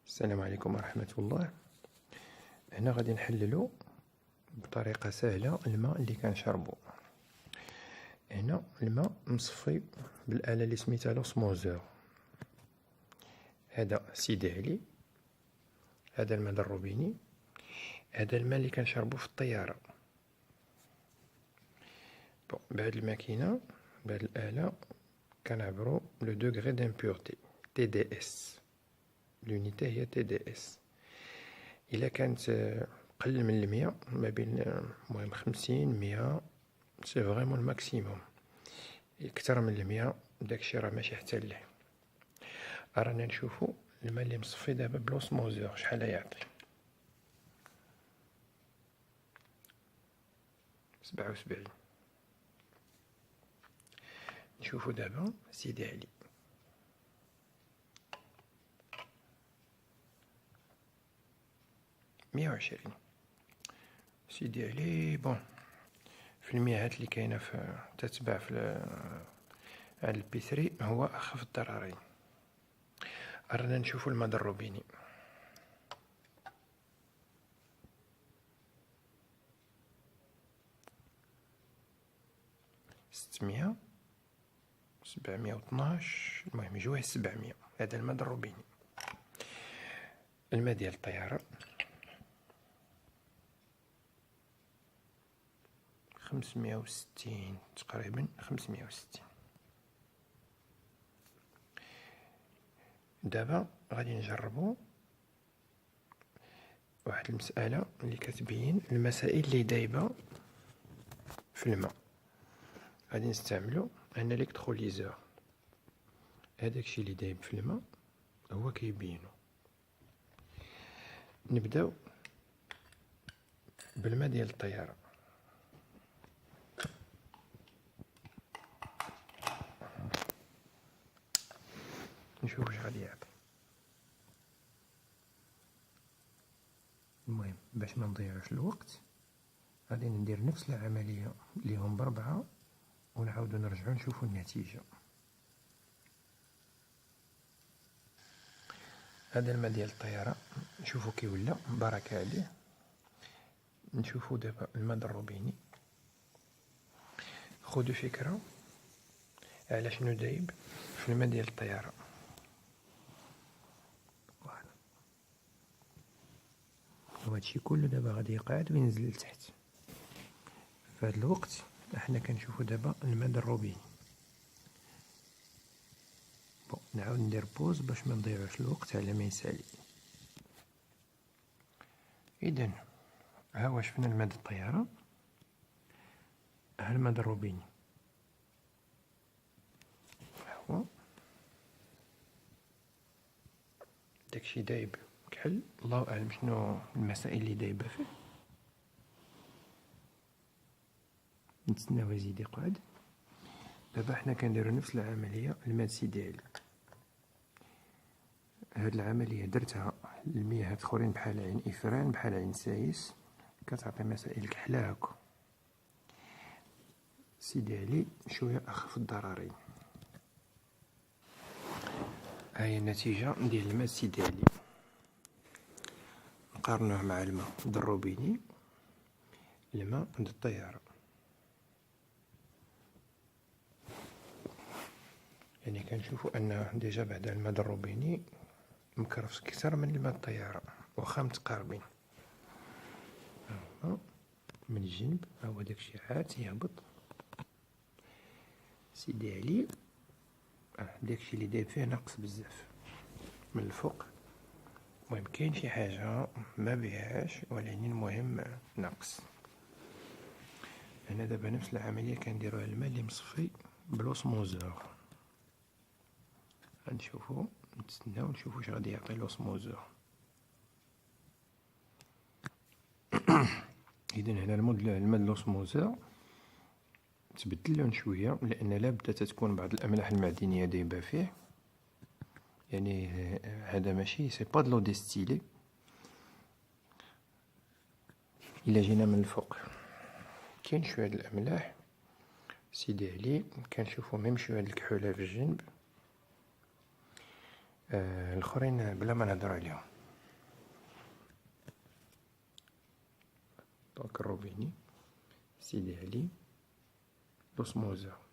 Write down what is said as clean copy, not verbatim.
السلام عليكم ورحمة الله. هنا غادي نحللو بطريقة سهلة الماء اللي كنشربو. هنا الماء مصفي بالآلة اللي سميتها لوسموزور. هذا سيدي علي، هذا الماء الروبيني، هذا الماء اللي كنشربو في الطيارة. بهاد الماكينة بهاد الآلة كنعبرو لو دوغري دامبورتي TDS. لونيتي هي TDS. إلا كانت قل من 100 ما بين المهم 50 100 سي فريمون الماكسيموم. اكثر من 100 داكشي راه ماشي حتى ليه. رانا نشوفو الماء اللي مصفي دابا بلوسموزور شحال يعطي. 77. نشوفو دابا سيدي علي. مية وعشرين. سيدي علي بون في المياهات اللي كاينه في تتباع في على البيتري هو اخف الضررين. رانا نشوفو الماء الروبيني. 600 712 المهم جوه 700. هذا الماء الروبيني. الماء ديال الطيارة 560 تقريبا 560. دابا غادي نجربو واحد المسألة اللي كتبين المسائل اللي دايبة في الماء. غادي نستعملو ان الكتروليزور. هذاك الشيء اللي دايب في الماء هو كيبينو. نبداو بالماء ديال الطيارة. نشوف واش غادي يعطي. المهم باش ما نضيعوش الوقت غادي ندير نفس العملية ليهم ب4 ونعاودو نرجعو نشوفو النتيجة. هذا الماء ديال الطيارة نشوفو كي ولا بركة عليه. نشوفو دابا الماء الروبيني. خدو فكرة على شنو دايب في الماء ديال الطيارة. وهادشي كله دابا غادي يقعد وينزل لتحت. في هاد الوقت احنا كنشوفو دابا الماء الروبيني. نعاود ندير بوز باش ما نضيعوش الوقت على ما يسالي. اذا ها واش شفنا الماء ديال الطياره، ها الماء الروبيني هو داكشي دايب كحل. الله اعلم شنو المسائل اللي دايبه فيه. نتسناو يزيد يقعد. دابا حنا كنديرو نفس العمليه الماء سيدي علي. هاد العمليه درتها للمياهات اخرين بحال عين افران بحال عين سايس كتعطي مسائل كحله هاكا. سيدي علي شويه اخف الضررين. هاهي النتيجه ديال الماء سيدي علي. نقارنوه مع الماء الروبيني الماء عند الطياره. يعني كنشوفو ان ديجا بعد الماء الروبيني مكرفس كثر من الماء الطياره واخا متقاربين. من الجنب هو داكشي عاد يهبط. سيدي علي داكشي اللي دايب فيه ناقص بزاف من الفوق. المهم كاين شي حاجه ما بيهاش ولكن المهم ناقص. هنا دابا نفس العمليه كنديروها الماء اللي مصفي بلوسموزور. غنشوفو نتسناو نشوفو واش غادي يعطي لوسموزور. اذا هنا الماء لوسموزور تبدل اللون شويه لان لابد تتكون بعض الاملاح المعدنيه دايبه فيه. يعني هذا ماشي سي با دلو ديستيلي. الا جينا من الفوق كاين شويه د الاملاح سيدي علي. كنشوفو ميم شويه د الكحوله في الجنب. الاخرين بلا ما نهضروا عليهم. نحطو هاكا الروبيني سيدي علي لوسموزا.